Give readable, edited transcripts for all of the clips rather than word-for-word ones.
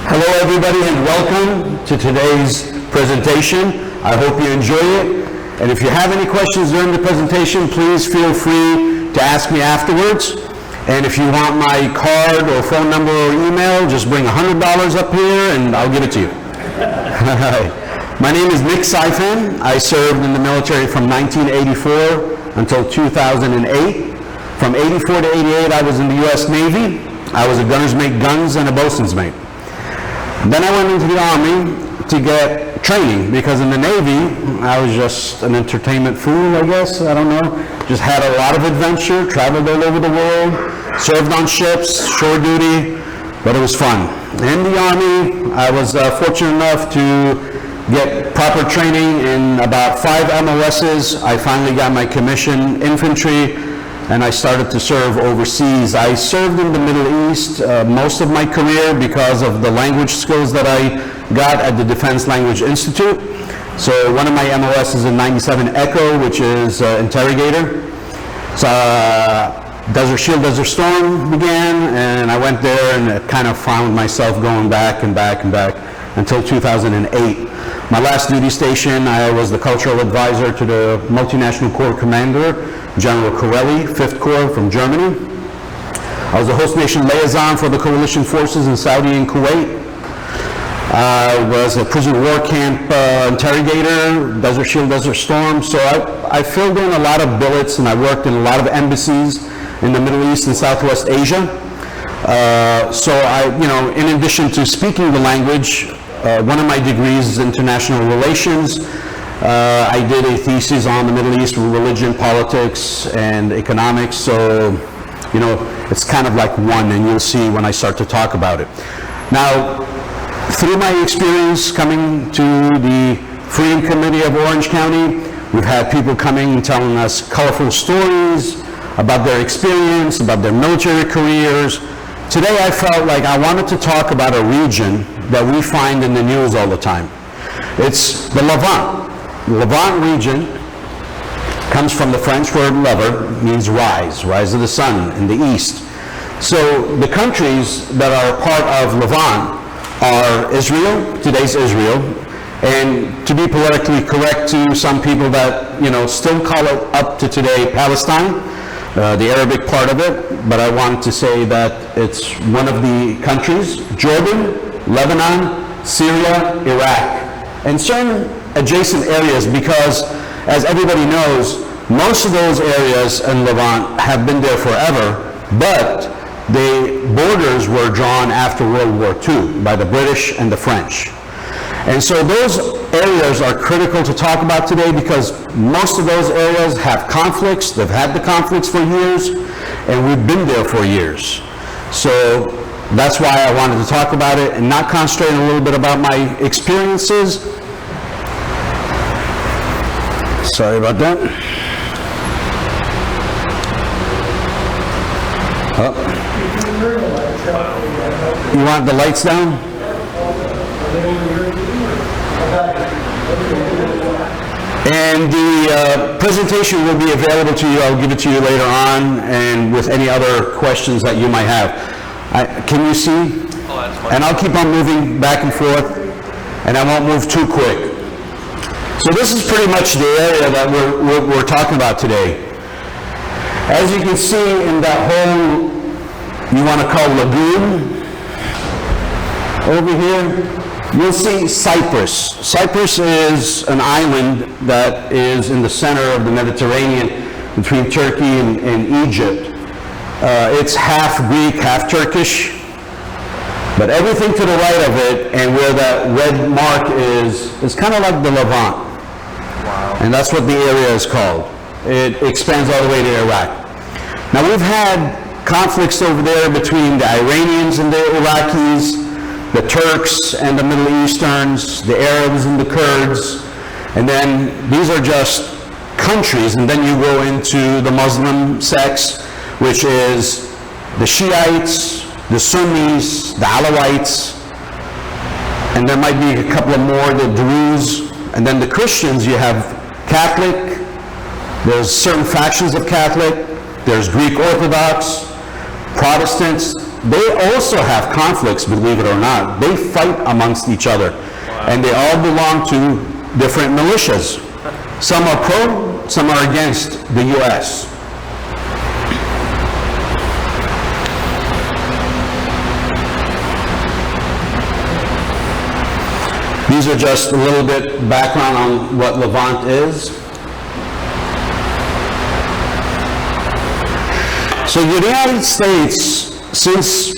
Hello everybody and welcome to today's presentation. I hope you enjoy it. And if you have any questions during the presentation, please feel free to ask me afterwards. And if you want my card or phone number or email, just bring $100 up here and I'll give it to you. My name is Nick Saifan. I served in the military from 1984 until 2008. From 84 to 88, I was in the U.S. Navy. I was a gunner's mate guns and a bosun's mate. Then I went into the Army to get training because in the Navy, I was just an entertainment fool, I guess. I don't know. Just had a lot of adventure, traveled all over the world, served on ships, shore duty, but it was fun. In the Army, I was fortunate enough to get proper training in about 5 MOSs. I finally got my commission infantry, and I started to serve overseas. I served in the Middle East most of my career because of the language skills that I got at the Defense Language Institute. So one of my MOS is in 97 Echo, which is interrogator. So Desert Shield, Desert Storm began, and I went there and kind of found myself going back and back and back until 2008. My last duty station, I was the cultural advisor to the multinational corps commander, General Corelli, 5th Corps from Germany. I was the host nation liaison for the coalition forces in Saudi and Kuwait. I was a prison war camp interrogator, Desert Shield, Desert Storm. So I filled in a lot of billets and I worked in a lot of embassies in the Middle East and Southwest Asia. So in addition to speaking the language, one of my degrees is international relations. I did a thesis on the Middle East, religion, politics, and economics. So, it's kind of like one, and you'll see when I start to talk about it. Now, through my experience coming to the Freedom Committee of Orange County, we've had people coming and telling us colorful stories about their experience, about their military careers. Today I felt like I wanted to talk about a region that we find in the news all the time. It's the Levant. The Levant region comes from the French word lever, means rise of the sun in the east. So the countries that are part of Levant are Israel, today's Israel, and to be politically correct to some people that still call it up to today Palestine, the Arabic part of it, but I want to say that it's one of the countries, Jordan, Lebanon, Syria, Iraq, and certain adjacent areas, because as everybody knows, most of those areas in Levant have been there forever, but the borders were drawn after World War II by the British and the French. And so those areas are critical to talk about today because most of those areas have conflicts. They've had the conflicts for years, and we've been there for years. So that's why I wanted to talk about it and not concentrate a little bit about my experiences. Sorry about that. Oh. You want the lights down? And the presentation will be available to you. I'll give it to you later on, and with any other questions that you might have. Can you see? And I'll keep on moving back and forth, and I won't move too quick. So this is pretty much the area that we're talking about today. As you can see in that whole, you want to call lagoon, over here, you'll see Cyprus. Cyprus is an island that is in the center of the Mediterranean between Turkey and Egypt. It's half Greek, half Turkish, but everything to the right of it and where that red mark is kind of like the Levant. Wow. And that's what the area is called. It expands all the way to Iraq. Now we've had conflicts over there between the Iranians and the Iraqis, the Turks and the Middle Easterns, the Arabs and the Kurds, and then these are just countries, and then you go into the Muslim sects, which is the Shiites, the Sunnis, the Alawites, and there might be a couple of more, the Druze, and then the Christians, you have Catholic, there's certain factions of Catholic, there's Greek Orthodox, Protestants, they also have conflicts, believe it or not. They fight amongst each other. And they all belong to different militias. Some are pro, some are against the U.S. These are just a little bit background on what Levant is. So the United States, since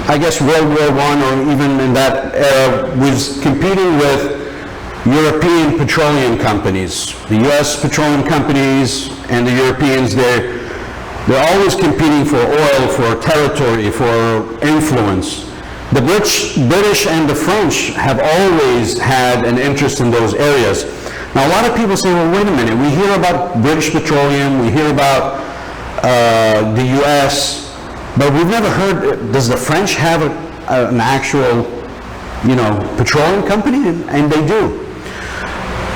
I guess World War I or even in that era, was competing with European petroleum companies. The U.S. petroleum companies and the Europeans, they're always competing for oil, for territory, for influence. The British and the French have always had an interest in those areas. Now a lot of people say, well, wait a minute, we hear about British petroleum, we hear about the U.S., but we've never heard, does the French have an actual, petroleum company? And they do.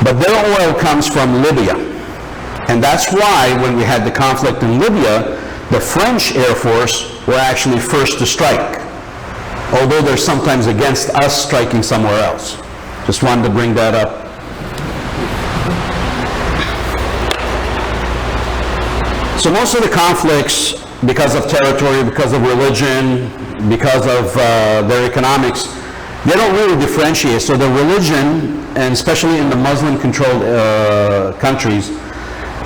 But their oil comes from Libya. And that's why when we had the conflict in Libya, the French Air Force were actually first to strike, although they're sometimes against us striking somewhere else. Just wanted to bring that up. So most of the conflicts, because of territory, because of religion, because of their economics, they don't really differentiate. So the religion, and especially in the Muslim-controlled countries,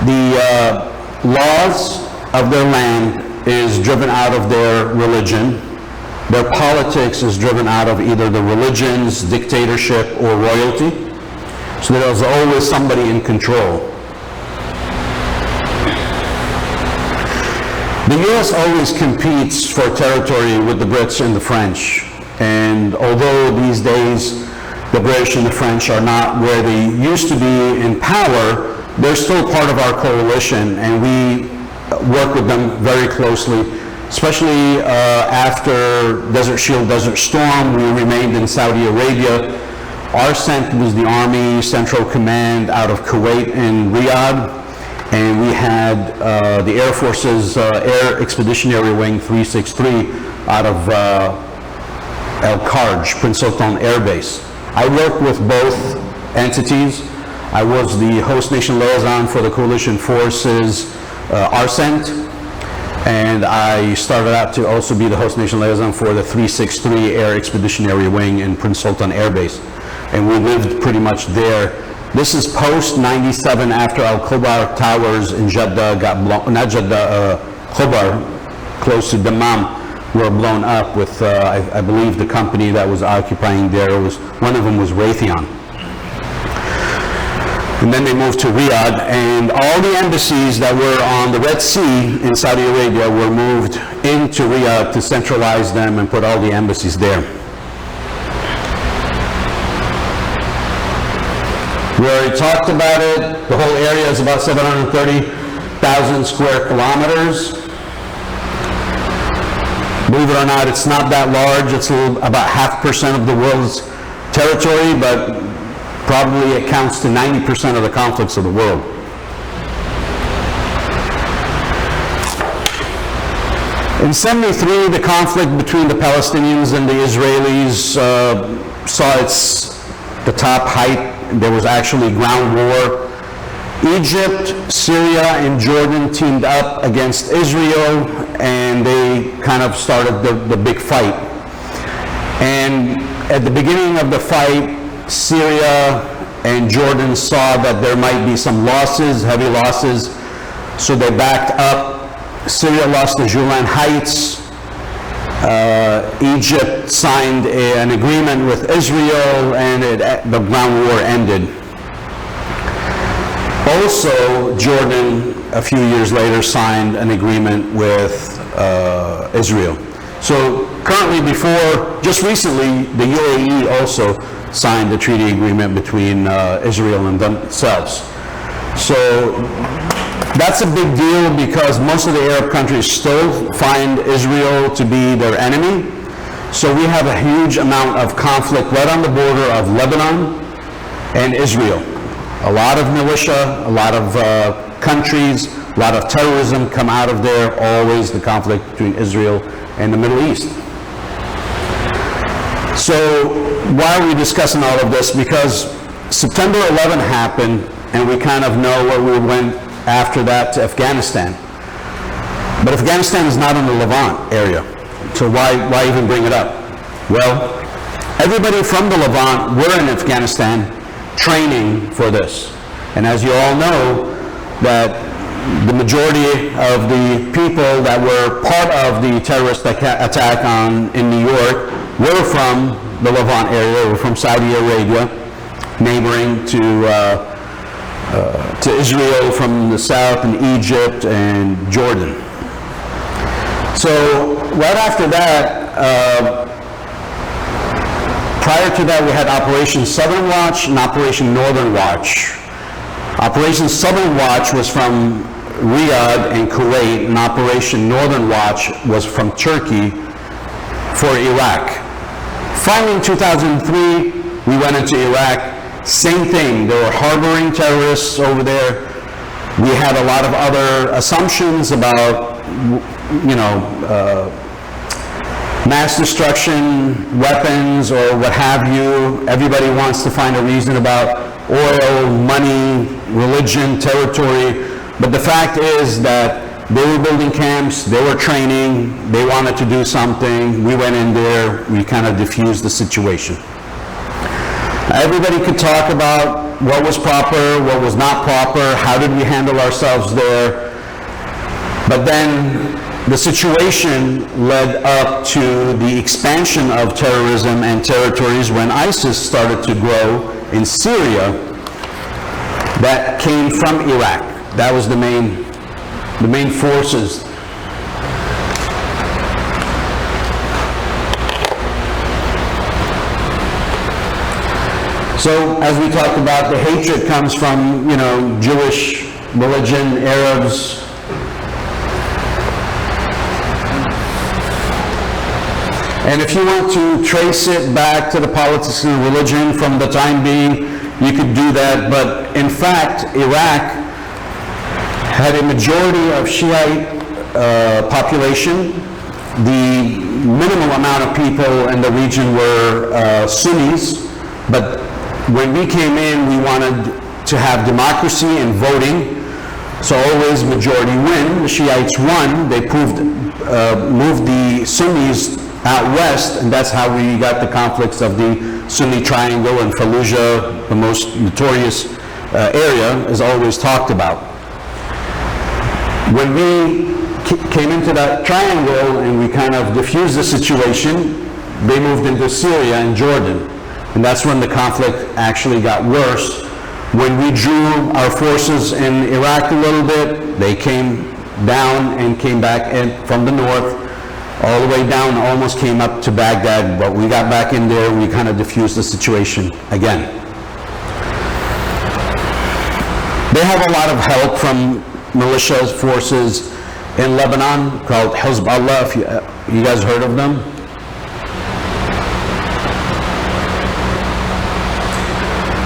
the laws of their land is driven out of their religion. Their politics is driven out of either the religion's dictatorship or royalty. So there's always somebody in control. The U.S. always competes for territory with the Brits and the French. And although these days the British and the French are not where they used to be in power, they're still part of our coalition, and we work with them very closely, especially after Desert Shield, Desert Storm. We remained in Saudi Arabia. Our center was the Army Central Command out of Kuwait and Riyadh. And we had the Air Force's Air Expeditionary Wing 363 out of El Kharj, Prince Sultan Air Base. I worked with both entities. I was the host nation liaison for the coalition forces ARCENT, and I started out to also be the host nation liaison for the 363 Air Expeditionary Wing in Prince Sultan Air Base. And we lived pretty much there. This is post-97 after Al-Khobar Towers in Jeddah got blown, not Jeddah, Khobar, close to Dammam, were blown up with, I believe the company that was occupying there, one of them was Raytheon. And then they moved to Riyadh, and all the embassies that were on the Red Sea in Saudi Arabia were moved into Riyadh to centralize them and put all the embassies there. We already talked about it. The whole area is about 730,000 square kilometers. Believe it or not, it's not that large. It's about 0.5% of the world's territory, but probably it counts to 90% of the conflicts of the world. In '73, the conflict between the Palestinians and the Israelis saw the top height. There was actually ground war. Egypt, Syria, and Jordan teamed up against Israel, and they kind of started the big fight. And at the beginning of the fight, Syria and Jordan saw that there might be some losses, heavy losses, so they backed up. Syria lost the Julan Heights. Egypt signed an agreement with Israel, and the ground war ended. Also, Jordan, a few years later, signed an agreement with Israel. So currently, just recently, the UAE also signed a treaty agreement between Israel and themselves. So that's a big deal because most of the Arab countries still find Israel to be their enemy. So we have a huge amount of conflict right on the border of Lebanon and Israel. A lot of militia, a lot of countries A lot of terrorism come out of there, always the conflict between Israel and the Middle East. So why are we discussing all of this? Because September 11 happened, and we kind of know where we went after that to Afghanistan. But Afghanistan is not in the Levant area, so why even bring it up? Well, everybody from the Levant were in Afghanistan training for this. And as you all know, that the majority of the people that were part of the terrorist attack in New York were from the Levant area, were from Saudi Arabia, neighboring to Israel from the south, and Egypt and Jordan. So right after that, prior to that, we had Operation Southern Watch and Operation Northern Watch. Operation Southern Watch was from Riyadh and Kuwait, and Operation Northern Watch was from Turkey for Iraq. Finally, in 2003, we went into Iraq. Same thing, they were harboring terrorists over there. We had a lot of other assumptions about, mass destruction, weapons, or what have you. Everybody wants to find a reason about oil, money, religion, territory. But the fact is that they were building camps, they were training, they wanted to do something. We went in there, we kind of diffused the situation. Everybody could talk about what was proper, what was not proper, how did we handle ourselves there. But then the situation led up to the expansion of terrorism and territories when ISIS started to grow in Syria. That came from Iraq. That was the main forces. So as we talked about, the hatred comes from, Jewish religion, Arabs. And if you want to trace it back to the politics and religion from the time being, you could do that. But in fact, Iraq had a majority of Shiite population. The minimal amount of people in the region were Sunnis, but when we came in, we wanted to have democracy and voting, so always majority win. The Shiites won. They moved the Sunnis out west, and that's how we got the conflicts of the Sunni Triangle, and Fallujah, the most notorious area, is always talked about. When we came into that triangle and we kind of diffused the situation, they moved into Syria and Jordan. And that's when the conflict actually got worse. When we drew our forces in Iraq a little bit, they came down and came back in from the north, all the way down, almost came up to Baghdad, but we got back in there, we kind of diffused the situation again. They have a lot of help from militia forces in Lebanon called Hezbollah, if you guys heard of them.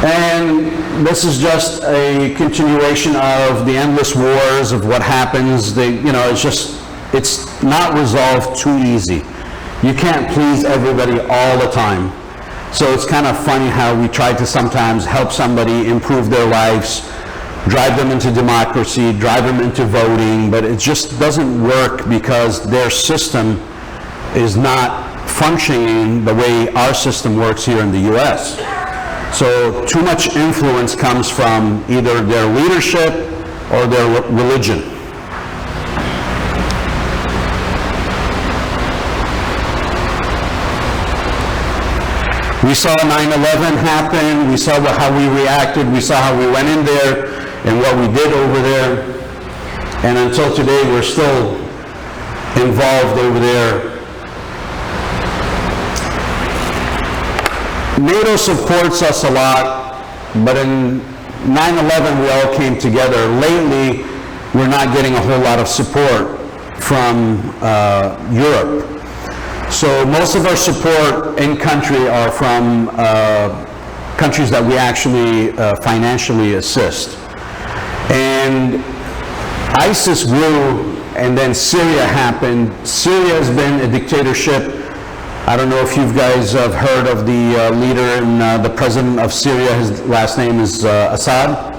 And this is just a continuation of the endless wars of what happens. It's not resolved too easy. You can't please everybody all the time. So it's kind of funny how we try to sometimes help somebody improve their lives, drive them into democracy, drive them into voting, but it just doesn't work because their system is not functioning the way our system works here in the US. So too much influence comes from either their leadership or their religion. We saw 9/11 happen, we saw how we reacted, we saw how we went in there and what we did over there. And until today, we're still involved over there. NATO supports us a lot, but in 9/11 we all came together. Lately, we're not getting a whole lot of support from Europe. So most of our support in country are from countries that we actually financially assist. And ISIS grew, and then Syria happened. Syria has been a dictatorship. I don't know if you guys have heard of the leader and the president of Syria. His last name is Assad.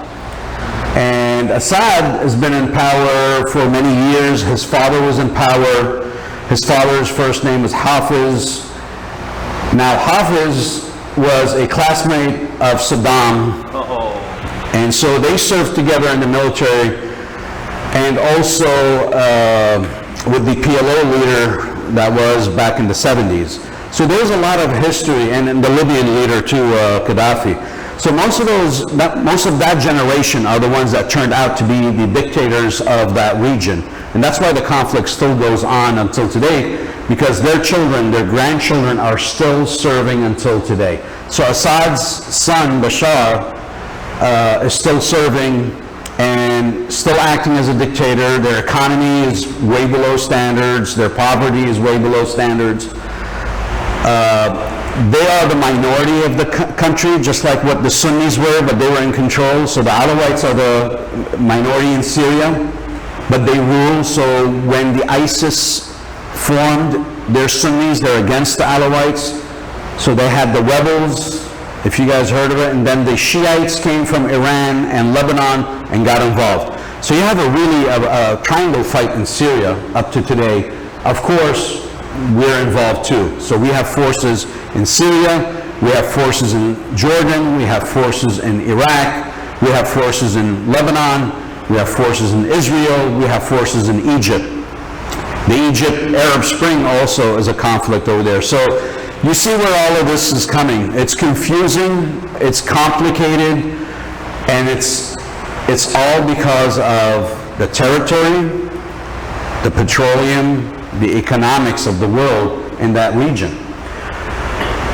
And Assad has been in power for many years. His father was in power. His father's first name was Hafiz. Now, Hafiz was a classmate of Saddam. And so they served together in the military, and also with the PLO leader that was back in the 70s. So there's a lot of history, and the Libyan leader too, Gaddafi. So most of that generation are the ones that turned out to be the dictators of that region. And that's why the conflict still goes on until today, because their children, their grandchildren are still serving until today. So Assad's son, Bashar, is still serving and still acting as a dictator. Their economy is way below standards. Their poverty is way below standards. They are the minority of the country, just like what the Sunnis were, but they were in control. So the Alawites are the minority in Syria, but they rule. So when the ISIS formed, they're Sunnis, they're against the Alawites. So they had the rebels, if you guys heard of it, and then the Shiites came from Iran and Lebanon and got involved. So you have a triangle fight in Syria up to today. Of course, we're involved too. So we have forces in Syria, we have forces in Jordan, we have forces in Iraq, we have forces in Lebanon, we have forces in Israel, we have forces in Egypt. The Egypt Arab Spring also is a conflict over there. So you see where all of this is coming. It's confusing, it's complicated, and it's all because of the territory, the petroleum, the economics of the world in that region.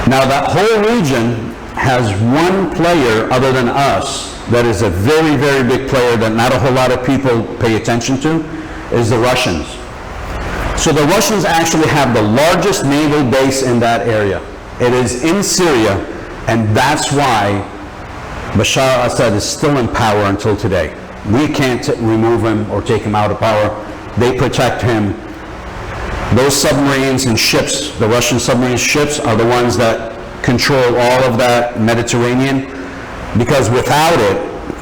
Now that whole region has one player other than us that is a very, very big player that not a whole lot of people pay attention to, is the Russians. So the Russians actually have the largest naval base in that area. It is in Syria, and that's why Bashar al-Assad is still in power until today. We can't remove him or take him out of power. They protect him. Those submarines and ships, the Russian submarine ships, are the ones that control all of that Mediterranean, because without it,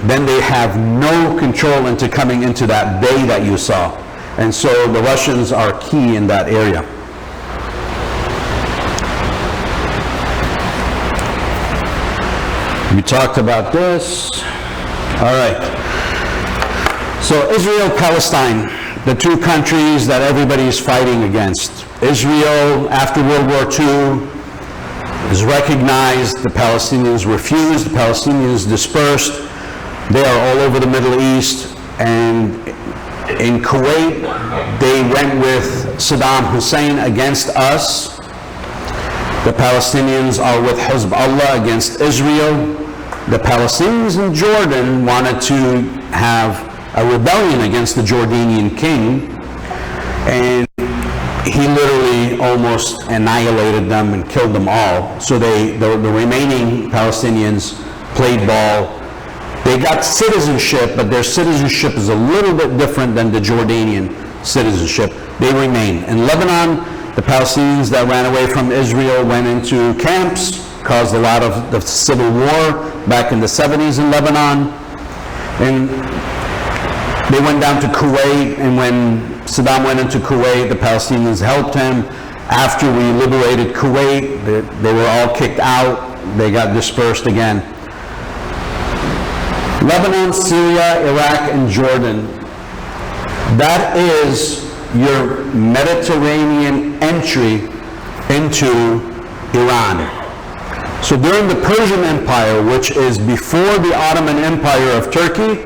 then they have no control into coming into that bay that you saw. And so the Russians are key in that area. We talked about this. All right. So Israel, Palestine, the two countries that everybody is fighting against. Israel, after World War II, is recognized. The Palestinians refused. The Palestinians dispersed. They are all over the Middle East. And in Kuwait, they went with Saddam Hussein against us. The Palestinians are with Hezbollah against Israel. The Palestinians in Jordan wanted to have a rebellion against the Jordanian king, and he literally almost annihilated them and killed them all. So the remaining Palestinians played ball. They got citizenship, but their citizenship is a little bit different than the Jordanian citizenship. They remain. In Lebanon, the Palestinians that ran away from Israel went into camps, caused a lot of the civil war back in the 70s in Lebanon. And they went down to Kuwait, and when Saddam went into Kuwait, the Palestinians helped him. After we liberated Kuwait, they were all kicked out. They got dispersed again. Lebanon, Syria, Iraq, and Jordan. That is your Mediterranean entry into Iran. So during the Persian Empire, which is before the Ottoman Empire of Turkey,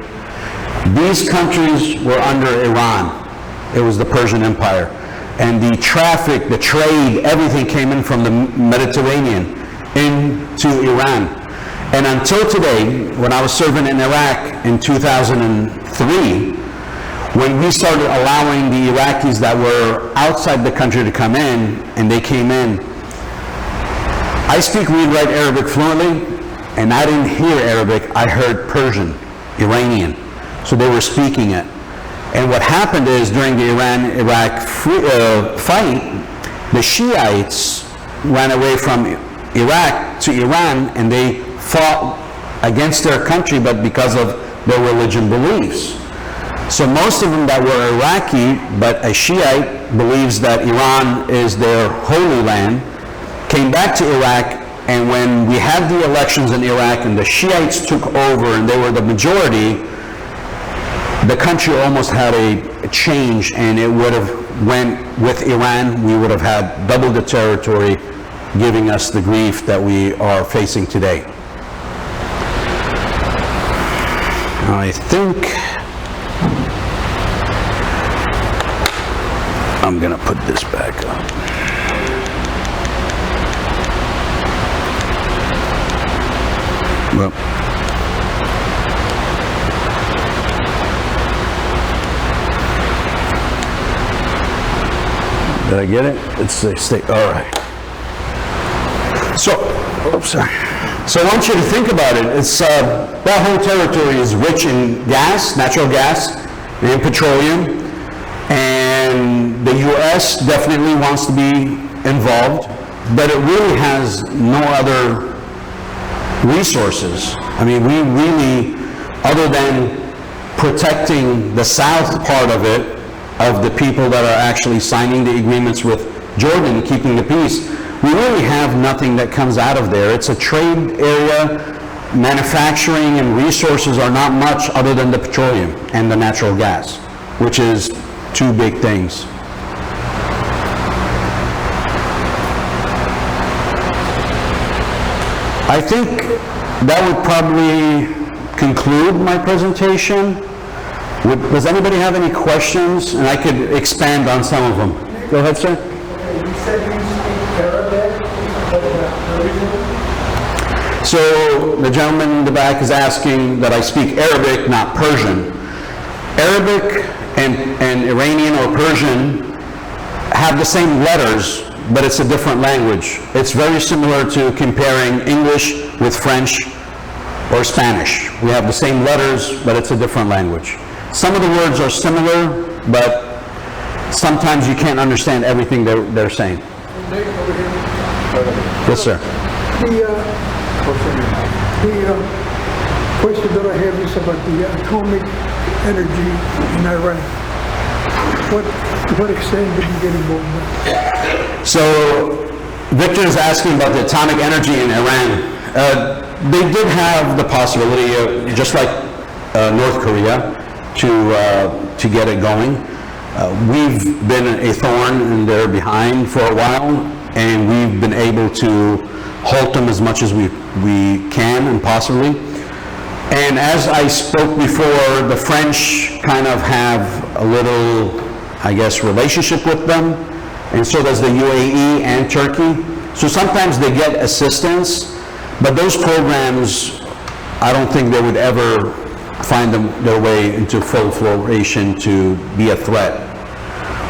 these countries were under Iran. It was the Persian Empire. And the traffic, the trade, everything came in from the Mediterranean into Iran. And until today, when I was serving in Iraq in 2003, when we started allowing the Iraqis that were outside the country to come in, and they came in, I speak, read, write Arabic fluently, and I didn't hear Arabic, I heard Persian, Iranian. So they were speaking it. And what happened is during the Iran-Iraq fight, the Shiites ran away from Iraq to Iran, and they fought against their country, but because of their religion beliefs. So most of them that were Iraqi, but a Shiite believes that Iran is their holy land, came back to Iraq, and when we had the elections in Iraq and the Shiites took over and they were the majority, the country almost had a change, and it would have went with Iran. We would have had double the territory, giving us the grief that we are facing today. I think I'm going to put this back up. Well, did I get it? Let's stay. All right. So, oops, sorry. So I want you to think about it. It's that whole territory is rich in gas, natural gas, and petroleum, and the U.S. definitely wants to be involved, but it really has no other resources. I mean, we really, other than protecting the south part of it, of the people that are actually signing the agreements with Jordan, keeping the peace, we really have nothing that comes out of there. It's a trade area. Manufacturing and resources are not much other than the petroleum and the natural gas, which is two big things. I think that would probably conclude my presentation. Does anybody have any questions? And I could expand on some of them. Go ahead, sir. You said you speak Arabic. So the gentleman in the back is asking that I speak Arabic, not Persian. Arabic and Iranian or Persian have the same letters, but it's a different language. It's very similar to comparing English with French or Spanish. We have the same letters, but it's a different language. Some of the words are similar, but sometimes you can't understand everything they're saying. Yes, sir. The question that I have is about the atomic energy in Iran. To what extent did you get involved in that? So Victor is asking about the atomic energy in Iran. They did have the possibility, just like North Korea, to get it going. We've been a thorn in their behind for a while, and we've been able to halt them as much as we can and possibly. And as I spoke before, the French kind of have a little, I guess, relationship with them, and so does the UAE and Turkey. So sometimes they get assistance, but those programs, I don't think they would ever find their way into full flourishing to be a threat.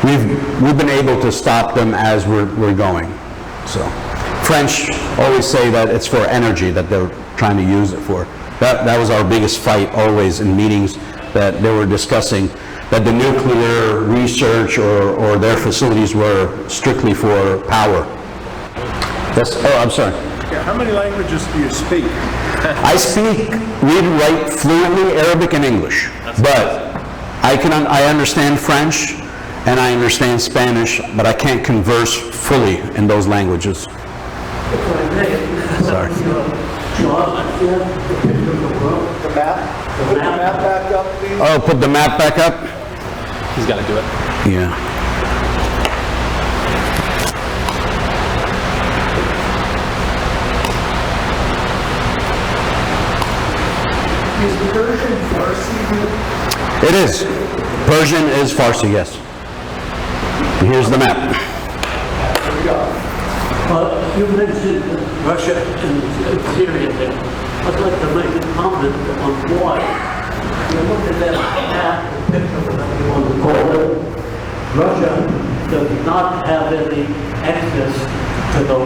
We've been able to stop them as we're going. So French always say that it's for energy that they're trying to use it for. That was our biggest fight always in meetings that they were discussing, that the nuclear research or their facilities were strictly for power. Yes, oh, I'm sorry. Yeah, how many languages do you speak? I speak, read and write fluently Arabic and English, but I understand French and I understand Spanish, but I can't converse fully in those languages. Sorry. The map? Put the map back up, please. Oh, put the map back up? He's got to do it. Yeah. Is Persian Farsi? It is. Persian is Farsi, yes. Here's the map. There we go. You mentioned Russia and Syria there. I'd like to make a comment on why. You look at that map, the picture, whatever you want to call it. Russia does not have any access to the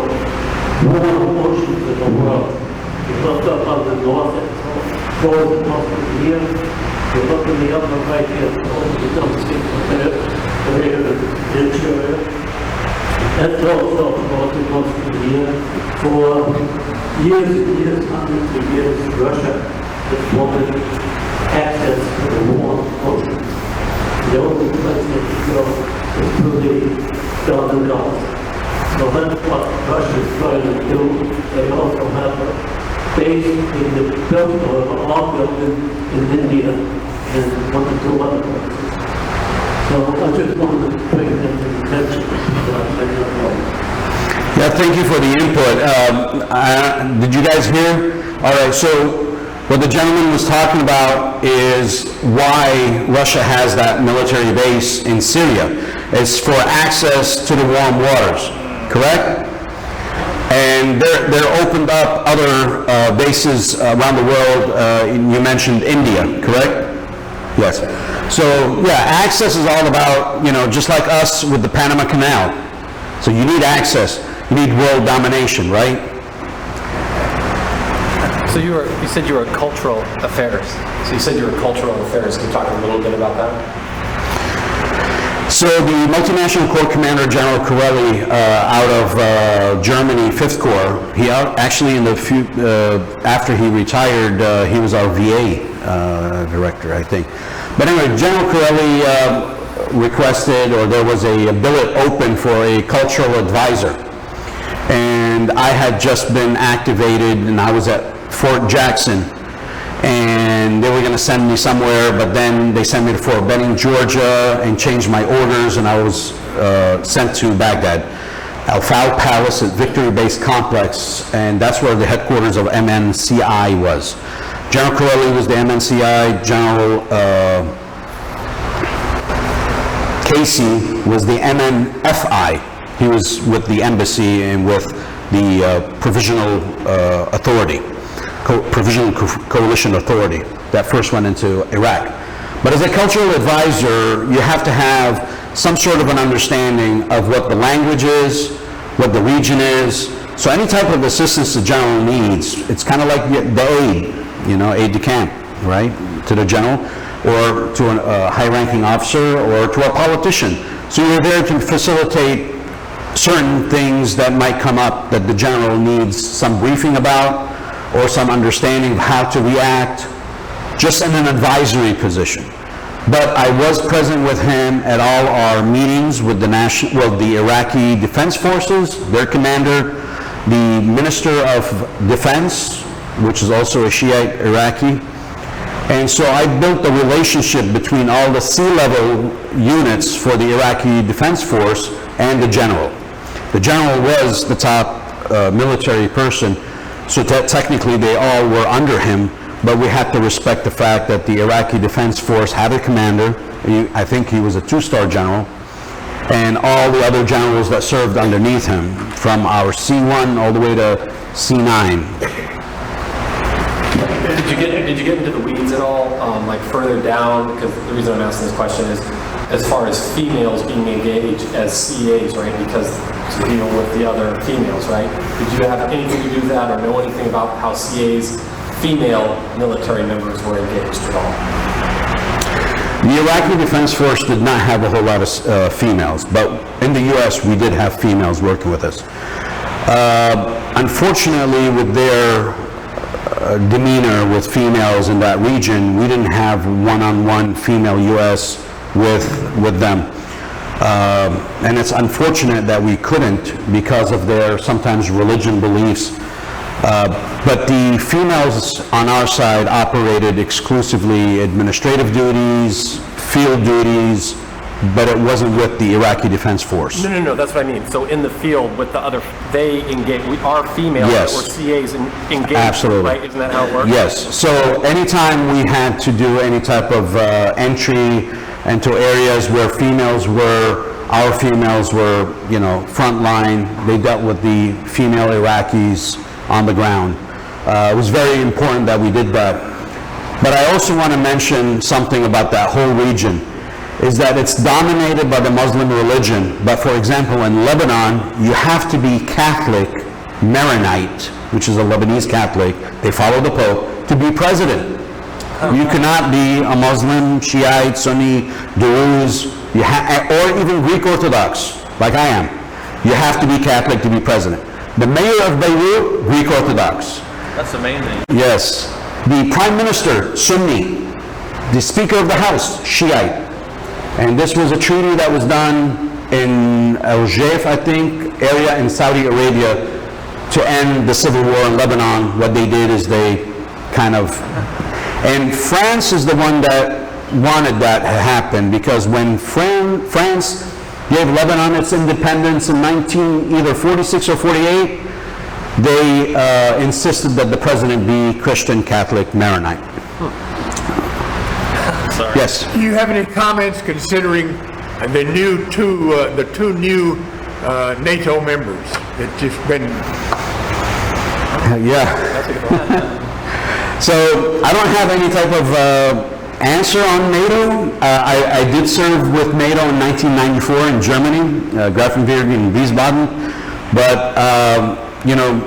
warm oceans of the world. It's looked up on the north, it goes across the year. You look in the upper right hand corner, you don't see the interior. That's also what it was here. For years and years, hundreds of years, Russia has wanted access to the warm ocean. The only place that you go is through the Golden Gulf. So that's what Russia is trying to do. They also have a base in the built or all building in India and one or two other places. So I just wanted to bring that to attention. Yeah, thank you for the input. Did you guys hear? All right, so what the gentleman was talking about is why Russia has that military base in Syria. It's for access to the warm waters, correct? And they're opened up other bases around the world. You mentioned India, correct? Yes. So yeah, access is all about, just like us with the Panama Canal. So you need access. You need world domination, right? So you said you were cultural affairs. Can you talk a little bit about that? So the multinational corps commander, General Corelli, out of Germany, 5th Corps, he actually after he retired, he was our VA director, I think. But anyway, General Corelli requested, or there was a billet open for a cultural advisor. And I had just been activated, and I was at Fort Jackson, and they were going to send me somewhere, but then they sent me to Fort Benning, Georgia, and changed my orders, and I was sent to Baghdad. Al Fawd Palace at Victory Base Complex, and that's where the headquarters of MNCI was. General Corelli was the MNCI, General Casey was the MNFI. He was with the embassy and with the Provisional Authority. Provisional Coalition Authority that first went into Iraq. But as a cultural advisor, you have to have some sort of an understanding of what the language is, what the region is. So any type of assistance the general needs, it's kind of like the aide, aide de camp, right, to the general, or to a high-ranking officer, or to a politician. So you're there to facilitate certain things that might come up that the general needs some briefing about, or some understanding of how to react, just in an advisory position. But I was present with him at all our meetings with the Iraqi Defense Forces, their commander, the Minister of Defense, which is also a Shiite Iraqi. And so I built a relationship between all the C-level units for the Iraqi Defense Force and the general. The general was the top military person, so technically they all were under him, but we had to respect the fact that the Iraqi Defense Force had a commander. I think he was a 2-star general, and all the other generals that served underneath him, from our C1 all the way to C9. Did you get into the weeds at all, like further down? Because the reason I'm asking this question is, as far as females being engaged as CAs, right? Because to deal with the other females, right? Did you have anything to do with that, or know anything about how CAs, female military members, were engaged at all? The Iraqi Defense Force did not have a whole lot of females, but in the U.S. we did have females working with us. Unfortunately, with their demeanor with females in that region, we didn't have one-on-one female U.S. with them. And it's unfortunate that we couldn't because of their sometimes religion beliefs. But the females on our side operated exclusively administrative duties, field duties, but it wasn't with the Iraqi Defense Force. No, that's what I mean. So in the field with the other, they engage, our females Yes. that were CAs engaged, Absolutely. right? Isn't that how it works? Yes. So anytime we had to do any type of entry into areas where our females were, front line, they dealt with the female Iraqis on the ground. It was very important that we did that. But I also want to mention something about that whole region, is that it's dominated by the Muslim religion. But for example, in Lebanon, you have to be Catholic, Maronite, which is a Lebanese Catholic, they follow the Pope, to be president. You cannot be a Muslim, Shiite, Sunni, Druze, or even Greek Orthodox, like I am. You have to be Catholic to be president. The mayor of Beirut, Greek Orthodox. That's amazing. Yes. The prime minister, Sunni. The speaker of the house, Shiite. And this was a treaty that was done in Al Jaif, I think, area in Saudi Arabia to end the civil war in Lebanon. What they did is they kind of, and France is the one that wanted that to happen, because when France gave Lebanon its independence in either 46 or 48, they insisted that the president be Christian, Catholic, Maronite. Sorry. Yes. Do you have any comments considering the two new NATO members that just been? Yeah. So I don't have any type of answer on NATO. I did serve with NATO in 1994 in Germany, Grafenberg and Wiesbaden, but you know,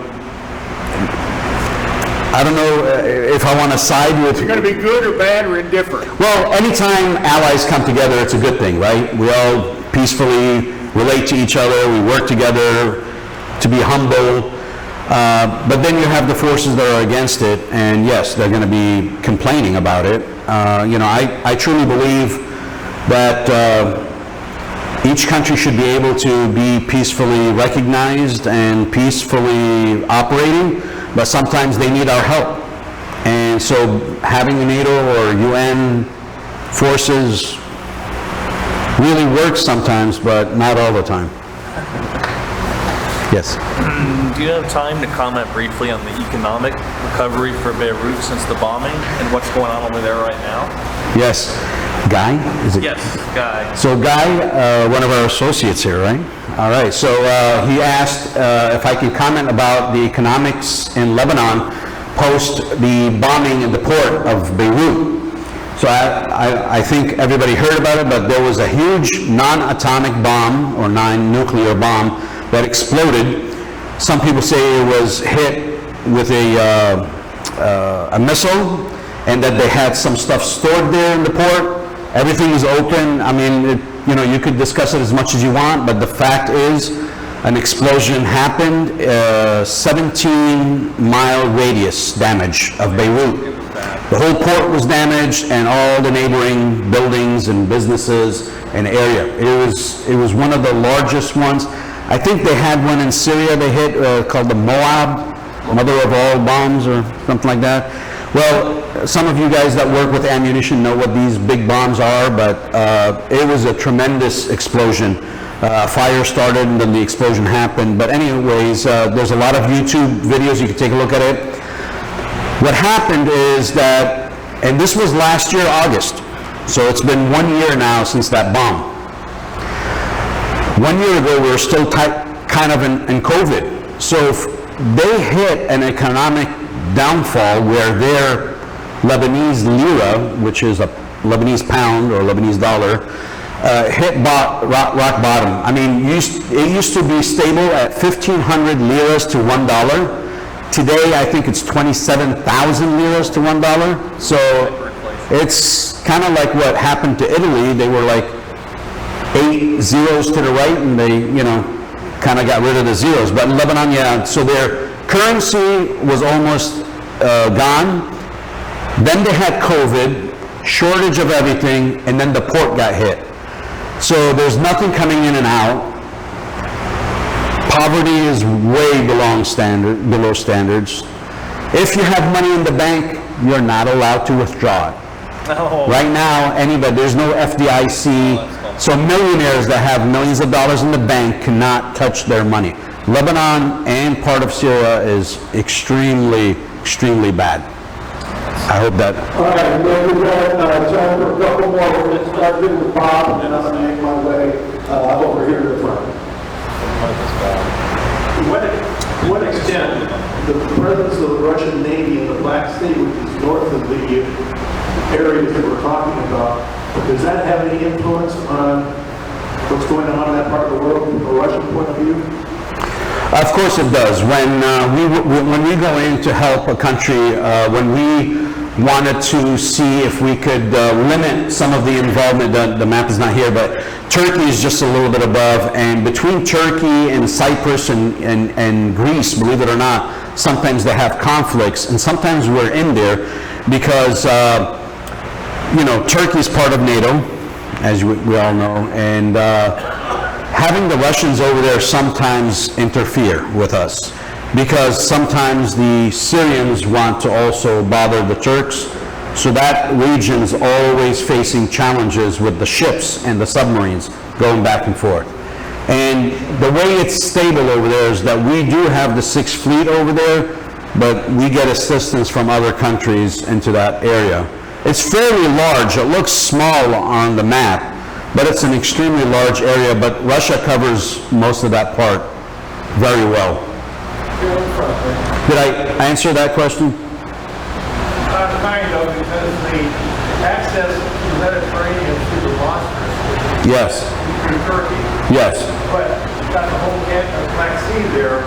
I don't know if I want to side with. Is it going to be good or bad or indifferent? Well, anytime allies come together, it's a good thing, right? We all peacefully relate to each other, we work together to be humble. But then you have the forces that are against it, and yes, they're going to be complaining about it. You know, I truly believe that each country should be able to be peacefully recognized and peacefully operating, but sometimes they need our help. And so having a NATO or UN forces really works sometimes, but not all the time. Yes. Do you have time to comment briefly on the economic recovery for Beirut since the bombing and what's going on over there right now? Yes. Guy? Is it? Yes, Guy. So Guy, one of our associates here, right? All right. So he asked if I can comment about the economics in Lebanon post the bombing in the port of Beirut. So I think everybody heard about it, but there was a huge non-atomic bomb or non-nuclear bomb that exploded. Some people say it was hit with a missile, and that they had some stuff stored there in the port. Everything is open. I mean, you know, you could discuss it as much as you want, but the fact is, an explosion happened, 17-mile radius damage of Beirut. The whole port was damaged, and all the neighboring buildings and businesses and area. It was one of the largest ones. I think they had one in Syria they hit called the Moab, mother of all bombs or something like that. Well, some of you guys that work with ammunition know what these big bombs are, but it was a tremendous explosion. Fire started and then the explosion happened. But anyways, there's a lot of YouTube videos, you can take a look at it. What happened is that, and this was last year, August, so it's been 1 year now since that bomb. 1 year ago, we were still kind of in COVID. So they hit an economic downfall where their Lebanese lira, which is a Lebanese pound or Lebanese dollar, hit rock bottom. I mean, it used to be stable at 1,500 liras to $1. Today, I think it's 27,000 liras to $1. So it's kind of like what happened to Italy. They were like 8 zeros to the right, and they, you know, kind of got rid of the zeros. But in Lebanon, yeah, so their currency was almost gone. Then they had COVID, shortage of everything, and then the port got hit. So there's nothing coming in and out. Poverty is way below standards. If you have money in the bank, you're not allowed to withdraw it. Oh. Right now, there's no FDIC, so millionaires that have millions of dollars in the bank cannot touch their money. Lebanon and part of Syria is extremely, extremely bad. I hope that. All right, we've got time for a couple more. We're going to start with Bob, and then I'm going to make my way over here to the front. To what extent the presence of the Russian Navy in the Black Sea, which is north of the areas that we're talking about, does that have any influence on what's going on in that part of the world from a Russian point of view? Of course it does. When we go in to help a country, when we wanted to see if we could limit some of the involvement. The map is not here, but Turkey is just a little bit above, and between Turkey and Cyprus and Greece, believe it or not, sometimes they have conflicts, and sometimes we're in there because Turkey is part of NATO, as we all know, and having the Russians over there sometimes interfere with us, because sometimes the Syrians want to also bother the Turks, so that region's always facing challenges with the ships and the submarines going back and forth. And the way it's stable over there is that we do have the 6th Fleet over there, but we get assistance from other countries into that area. It's fairly large. It looks small on the map, but it's an extremely large area, but Russia covers most of that part very well. Did I answer that question? Kind of, because the access to the Mediterranean through the Bosphorus, Yes. through Turkey, Yes. but you've got the whole Black Sea there,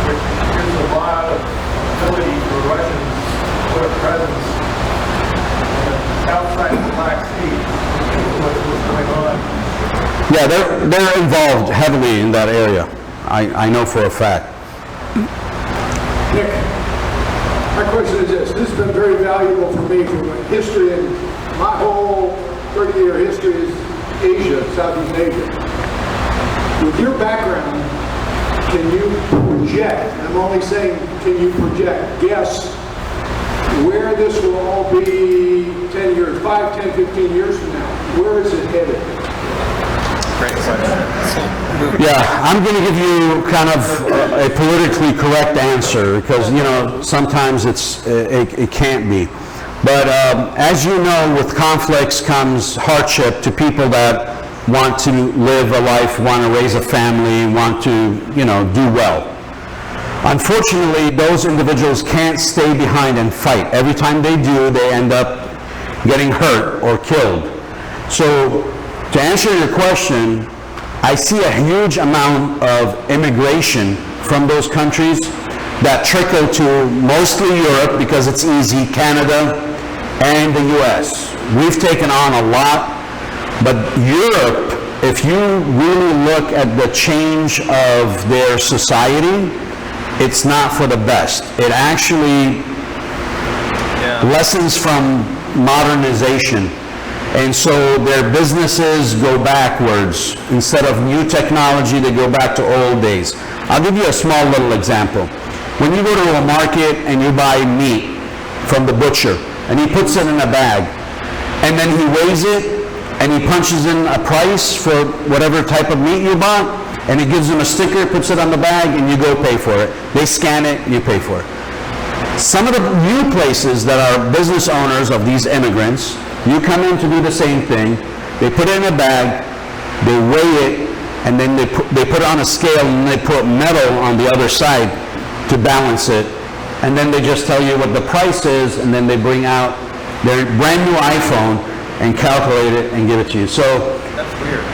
which gives a lot of ability for Russians to put a presence outside the Black Sea, what's going on. Yeah, they're involved heavily in that area. I know for a fact. Nick, my question is this. This has been very valuable for me from a history, and my whole 30-year history is Asia, Southeast Asia. With your background, can you project, I'm only saying can you project, guess where this will all be 10 years, 5, 10, 15 years from now? Where is it headed? Great question. Yeah, I'm going to give you kind of a politically correct answer because, sometimes it can't be. But as you know, with conflicts comes hardship to people that want to live a life, want to raise a family, want to, do well. Unfortunately, those individuals can't stay behind and fight. Every time they do, they end up getting hurt or killed. So, to answer your question, I see a huge amount of immigration from those countries that trickle to mostly Europe because it's easy, Canada, and the US. We've taken on a lot, but Europe, if you really look at the change of their society, it's not for the best. It actually lessons from modernization. And so their businesses go backwards. Instead of new technology, they go back to old days. I'll give you a small little example. When you go to a market and you buy meat from the butcher, and he puts it in a bag, and then he weighs it, and he punches in a price for whatever type of meat you bought, and he gives them a sticker, puts it on the bag, and you go pay for it. They scan it, you pay for it. Some of the new places that are business owners of these immigrants, you come in to do the same thing, they put it in a bag, they weigh it, and then they put it on a scale and they put metal on the other side to balance it, and then they just tell you what the price is, and then they bring out their brand new iPhone and calculate it and give it to you. So That's weird.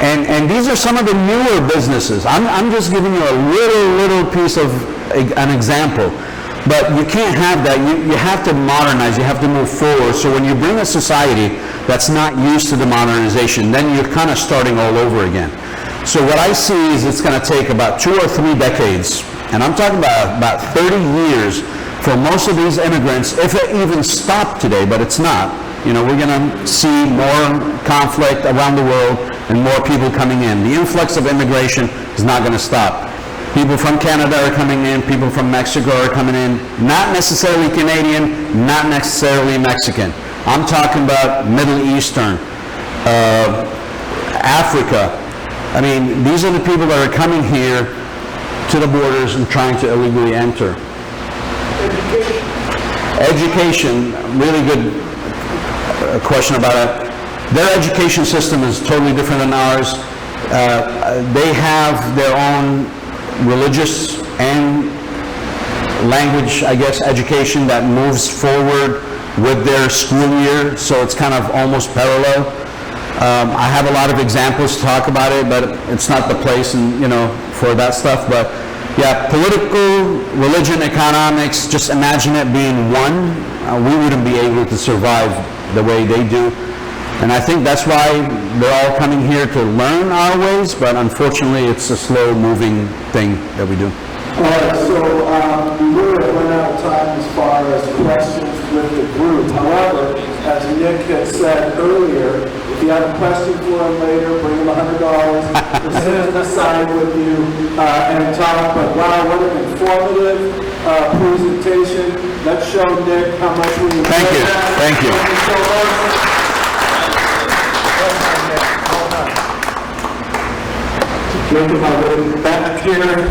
And these are some of the newer businesses. I'm just giving you a little piece of an example. But you can't have that. You have to modernize. You have to move forward. So when you bring a society that's not used to the modernization, then you're kind of starting all over again. So what I see is it's going to take about 2 or 3 decades, and I'm talking about 30 years for most of these immigrants, if it even stopped today, but it's not. We're going to see more conflict around the world and more people coming in. The influx of immigration is not going to stop. People from Canada are coming in, people from Mexico are coming in, not necessarily Canadian, not necessarily Mexican. I'm talking about Middle Eastern, Africa. I mean, these are the people that are coming here to the borders and trying to illegally enter. Education, really good question about it. Their education system is totally different than ours. They have their own religious and language, education that moves forward with their school year, so it's kind of almost parallel. I have a lot of examples to talk about it, but it's not the place, for that stuff. But Yeah, political, religion, economics, just imagine it being one. We wouldn't be able to survive the way they do. And I think that's why they're all coming here to learn our ways, but unfortunately it's a slow-moving thing that we do. All right, so we really have run out of time as far as questions with the group. However, as Nick had said earlier, if you have a question for him later, bring him $100. We'll sit to the side with you and talk. But wow, what an informative presentation. Let's show Nick how much we enjoyed Thank you. that. Thank you. Making my way back here.